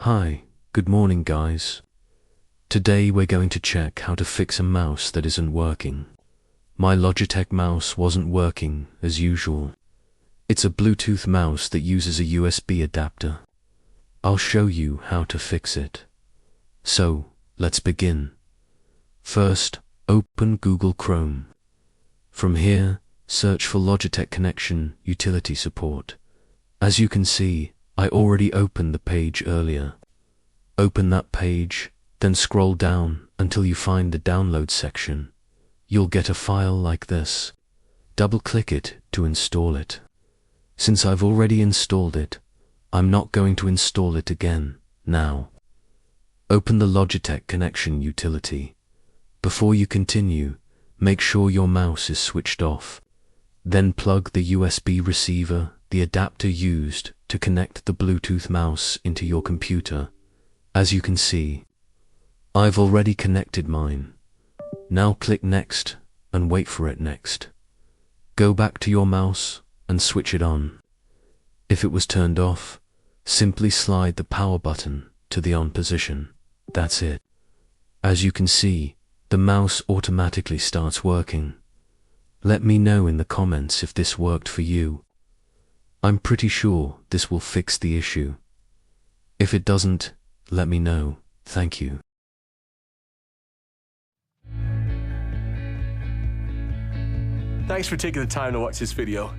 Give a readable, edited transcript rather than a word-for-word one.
Hi, good morning guys. Today we're going to check how to fix a mouse that isn't working. My Logitech mouse wasn't working as usual. It's a Bluetooth mouse that uses a USB adapter. I'll show you how to fix it. So, let's begin. First, open Google Chrome. From here, search for Logitech Connection Utility support. As you can see, I already opened the page earlier. Open that page, then scroll down until you find the download section. You'll get a file like this. Double-click it to install it. Since I've already installed it, I'm not going to install it again now. Open the Logitech Connection Utility. Before you continue, make sure your mouse is switched off. Then plug the USB receiver, the adapter used to connect the Bluetooth mouse, into your computer. As you can see, I've already connected mine. Now click Next and wait for it next. Go back to your mouse and switch it on. If it was turned off, simply slide the power button to the on position. That's it. As you can see, the mouse automatically starts working. Let me know in the comments if this worked for you. I'm pretty sure this will fix the issue. If it doesn't, let me know. Thank you. Thanks for taking the time to watch this video.